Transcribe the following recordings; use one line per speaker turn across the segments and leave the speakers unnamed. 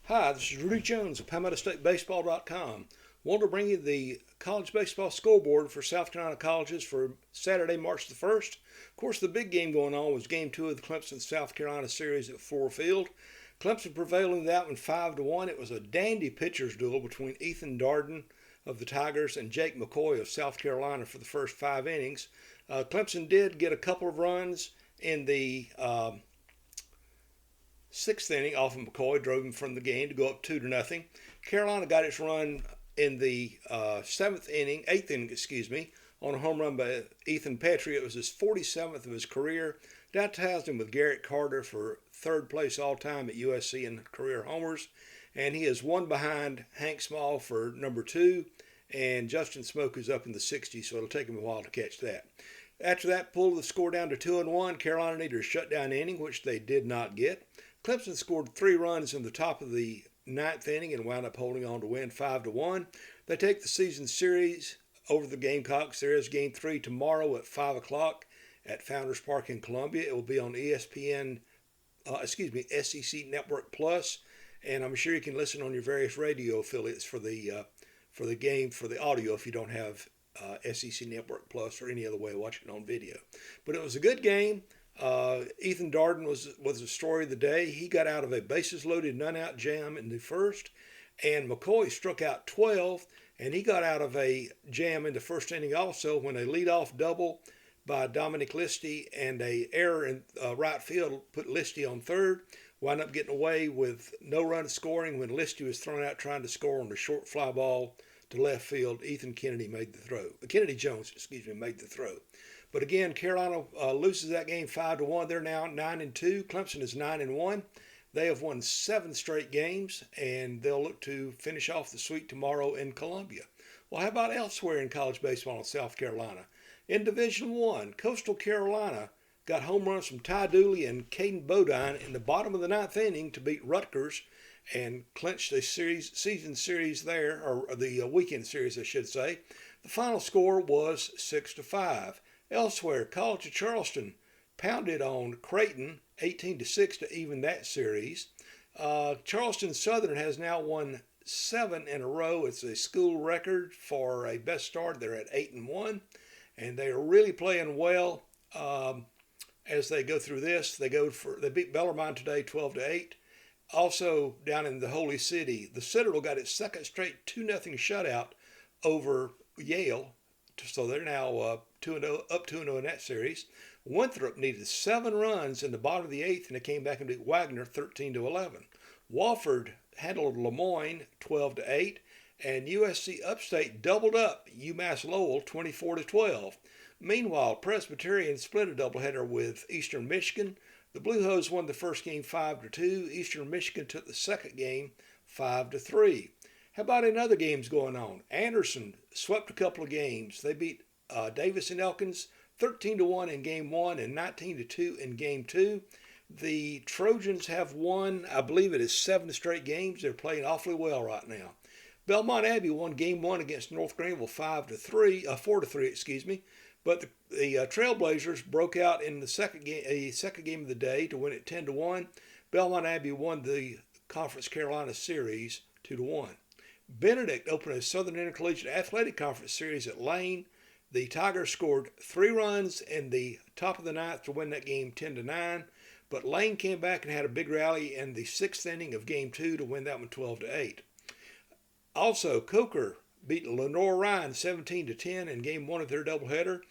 Hi, this is Rudy Jones of PalmettoStateBaseball.com. Want to bring you the college baseball scoreboard for South Carolina colleges for Saturday, March the 1st. Of course, the big game going on was Game 2 of the Clemson-South Carolina series at Ford Field. Clemson prevailed in that one 5-1. It was a dandy pitcher's duel between Ethan Darden of the Tigers and Jake McCoy of South Carolina for the first 5 innings. Clemson did get a couple of runs in the sixth inning off of McCoy, drove him from the game to go up 2-0. Carolina got its run in the eighth inning, on a home run by Ethan Petrie. It was his 47th of his career. That ties him with Garrett Carter for third place all time at USC in career homers. And he is one behind Hank Small for number 2. And Justin Smoke is up in the 60s, so it'll take him a while to catch that. After that, pulled the score down to 2-1. Carolina needed a shutdown inning, which they did not get. Clemson scored 3 runs in the top of the ninth inning and wound up holding on to win 5-1. They take the season series over the Gamecocks. There is Game 3 tomorrow at 5 o'clock at Founders Park in Columbia. It will be on SEC Network Plus, and I'm sure you can listen on your various radio affiliates for the game for the audio if you don't have SEC Network Plus or any other way of watching it on video. But it was a good game. Ethan Darden was the story of the day. He got out of a bases-loaded, none-out jam in the first, and McCoy struck out 12, and he got out of a jam in the first inning also when a leadoff double by Dominic Listy and a error in right field put Listy on third. Wound up getting away with no run scoring when Listy was thrown out trying to score on the short fly ball to left field. Kennedy Jones made the throw. But again, Carolina loses that game 5-1. They're now 9-2. Clemson is 9-1. They have won 7 straight games, and they'll look to finish off the sweep tomorrow in Columbia. Well, how about elsewhere in college baseball in South Carolina? In Division I, Coastal Carolina got home runs from Ty Dooley and Caden Bodine in the bottom of the ninth inning to beat Rutgers and clinch the season series there, or the weekend series, I should say. The final score was 6-5. Elsewhere, College of Charleston pounded on Creighton 18-6 to even that series. Charleston Southern has now won 7 in a row. It's a school record for a best start. They're at 8-1, and they are really playing well as they go through this. They beat Bellarmine today 12-8. Also down in the Holy City, the Citadel got its second straight 2-0 shutout over Yale. So they're now up 2-0 in that series. Winthrop needed 7 runs in the bottom of the 8th, and they came back and beat Wagner 13-11. Wofford handled Lemoyne 12-8, and USC Upstate doubled up UMass Lowell 24-12. Meanwhile, Presbyterian split a doubleheader with Eastern Michigan. The Blue Hose won the first game 5-2. Eastern Michigan took the second game 5-3. How about in other games going on? Anderson swept a couple of games. They beat Davis and Elkins 13-1 in Game 1 and 19-2 in Game 2. The Trojans have won, I believe it is 7 straight games. They're playing awfully well right now. Belmont Abbey won Game 1 against North Greenville 4-3, but the Trailblazers broke out in the second game of the day to win it 10-1. Belmont Abbey won the Conference Carolina Series 2-1. Benedict opened a Southern Intercollegiate Athletic Conference Series at Lane. The Tigers scored 3 runs in the top of the ninth to win that game 10-9, but Lane came back and had a big rally in the 6th inning of Game 2 to win that one 12-8. Also, Coker beat Lenore Ryan 17-10 in Game 1 of their doubleheader,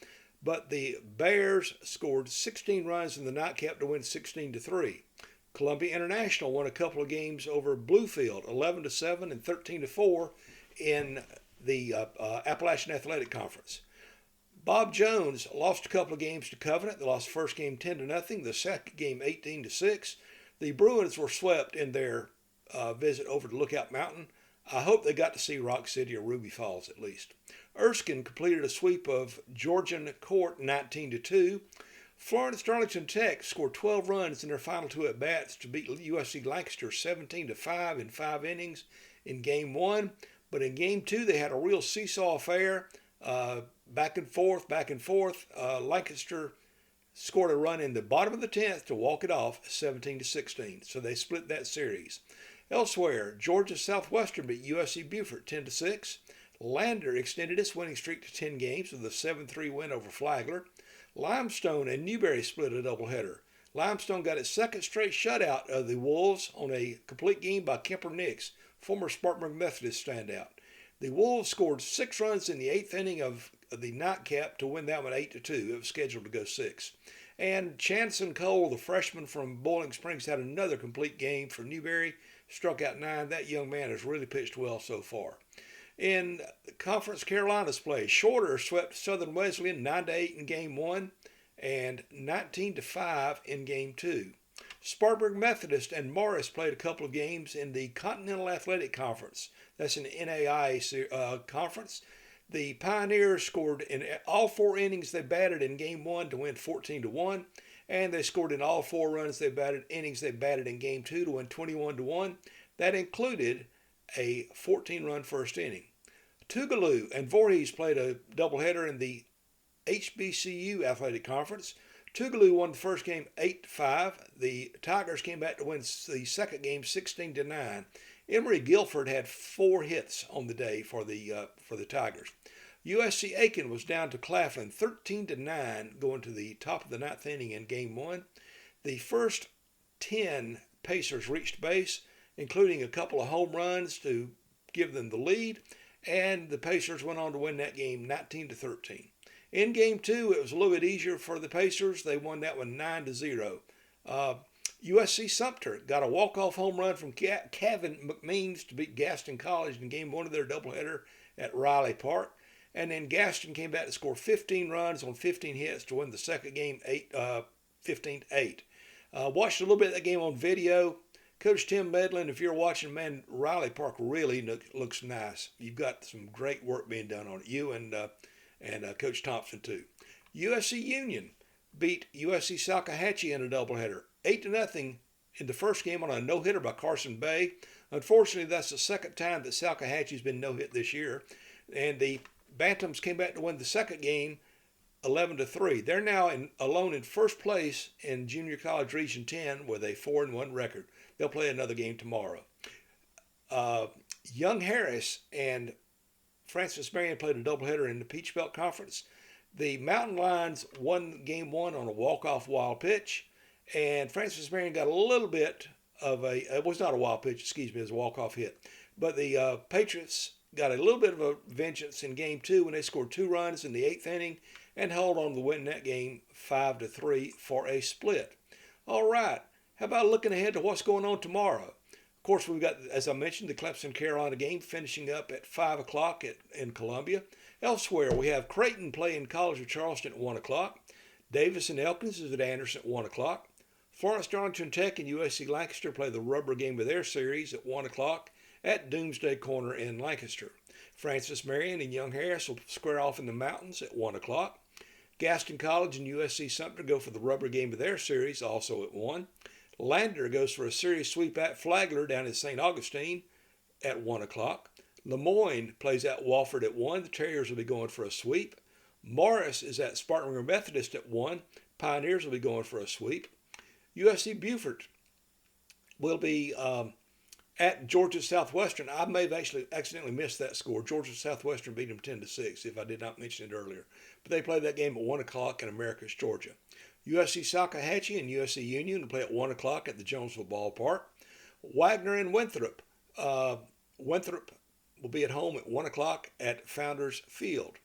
but the Bears scored 16 runs in the nightcap to win 16-3. Columbia International won a couple of games over Bluefield, 11-7 and 13-4 in the Appalachian Athletic Conference. Bob Jones lost a couple of games to Covenant. They lost the first game 10-0, the second game 18-6. The Bruins were swept in their visit over to Lookout Mountain. I hope they got to see Rock City or Ruby Falls at least. Erskine completed a sweep of Georgian Court 19-2. Florence Darlington Tech scored 12 runs in their final 2 at-bats to beat USC Lancaster 17-5 in 5 innings in Game 1. But in Game 2, they had a real seesaw affair, back and forth. Lancaster scored a run in the bottom of the 10th to walk it off 17-16. So they split that series. Elsewhere, Georgia Southwestern beat USC Beaufort 10-6. Lander extended its winning streak to 10 games with a 7-3 win over Flagler. Limestone and Newberry split a doubleheader. Limestone got its second straight shutout of the Wolves on a complete game by Kemper Nix, former Spartanburg Methodist standout. The Wolves scored 6 runs in the 8th inning of the nightcap to win that one 8-2. It was scheduled to go 6. And Chanson Cole, the freshman from Boiling Springs, had another complete game for Newberry, struck out 9. That young man has really pitched well so far. In Conference Carolinas play, Shorter swept Southern Wesleyan 9-8 in Game 1 and 19-5 in Game 2. Spartanburg Methodist and Morris played a couple of games in the Continental Athletic Conference. That's an NAIA conference. The Pioneers scored in all 4 innings they batted in Game 1 to win 14-1, and they scored in all 4 innings they batted in Game 2 to win 21-1. That included a 14-run first inning. Tougaloo and Voorhees played a doubleheader in the HBCU Athletic Conference. Tougaloo won the first game 8-5. The Tigers came back to win the second game 16-9. Emory Guilford had 4 hits on the day for the Tigers. USC Aiken was down to Claflin 13-9 going to the top of the 9th inning in Game 1. The first 10 Pacers reached base, including a couple of home runs to give them the lead, and the Pacers went on to win that game 19-13. In Game 2, it was a little bit easier for the Pacers. They won that one 9-0. USC Sumter got a walk-off home run from Kevin McMeans to beat Gaston College in Game 1 of their doubleheader at Riley Park. And then Gaston came back to score 15 runs on 15 hits to win the second game 15-8. Watched a little bit of that game on video. Coach Tim Medlin, if you're watching, man, Riley Park really looks nice. You've got some great work being done on it. You and Coach Thompson, too. USC Union beat USC Salkehatchie in a doubleheader, 8-0 in the first game on a no-hitter by Carson Bay. Unfortunately, that's the second time that Salkehatchie's been no-hit this year. And the Bantams came back to win the second game 11-3. They're now alone in first place in Junior College Region 10 with a 4-1 record. They'll play another game tomorrow. Young Harris and Francis Marion played a doubleheader in the Peach Belt Conference. The Mountain Lions won Game 1 on a walk-off wild pitch, and Francis Marion got a little bit of it was not a wild pitch, it was a walk-off hit. But the Patriots got a little bit of a vengeance in Game 2 when they scored 2 runs in the 8th inning and held on to win that game 5-3 for a split. All right, how about looking ahead to what's going on tomorrow? Of course, we've got, as I mentioned, the Clemson-Carolina game finishing up at 5 o'clock in Columbia. Elsewhere, we have Creighton playing College of Charleston at 1 o'clock. Davis and Elkins is at Anderson at 1 o'clock. Florence Darlington Tech and USC Lancaster play the rubber game of their series at 1 o'clock at Doomsday Corner in Lancaster. Francis Marion and Young Harris will square off in the mountains at 1 o'clock. Gaston College and USC Sumter go for the rubber game of their series, also at 1. Lander goes for a series sweep at Flagler down in St. Augustine at 1 o'clock. Lemoyne plays at Wofford at 1. The Terriers will be going for a sweep. Morris is at Spartanburg Methodist at 1. Pioneers will be going for a sweep. USC Beaufort will be at Georgia Southwestern. I may have actually accidentally missed that score. Georgia Southwestern beat them 10-6, if I did not mention it earlier. But they play that game at 1 o'clock in Americus, Georgia. USC Salkehatchie and USC Union will play at 1 o'clock at the Jonesville Ballpark. Wagner and Winthrop. Winthrop will be at home at 1 o'clock at Founders Field.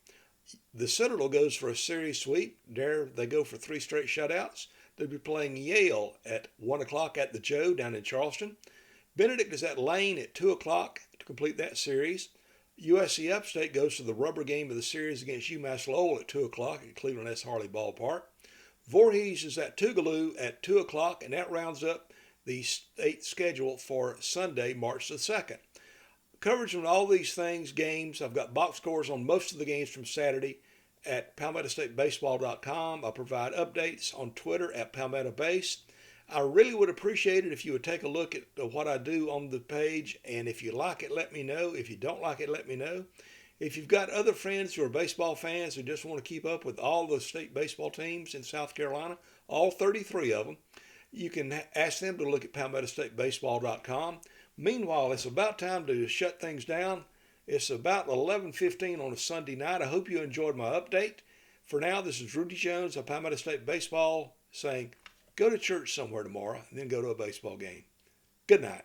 The Citadel goes for a series sweep. There they go for 3 straight shutouts. They'll be playing Yale at 1 o'clock at the Joe down in Charleston. Benedict is at Lane at 2 o'clock to complete that series. USC Upstate goes to the rubber game of the series against UMass Lowell at 2 o'clock at Cleveland S. Harley Ballpark. Voorhees is at Tougaloo at 2 o'clock, and that rounds up the state schedule for Sunday, March the 2nd. Coverage on all these games, I've got box scores on most of the games from Saturday at PalmettoStateBaseball.com. I provide updates on Twitter at PalmettoBase. I really would appreciate it if you would take a look at what I do on the page, and if you like it, let me know. If you don't like it, let me know. If you've got other friends who are baseball fans who just want to keep up with all the state baseball teams in South Carolina, all 33 of them, you can ask them to look at PalmettoStateBaseball.com. Meanwhile, it's about time to shut things down. It's about 11:15 on a Sunday night. I hope you enjoyed my update. For now, this is Rudy Jones of Palmetto State Baseball saying, go to church somewhere tomorrow and then go to a baseball game. Good night.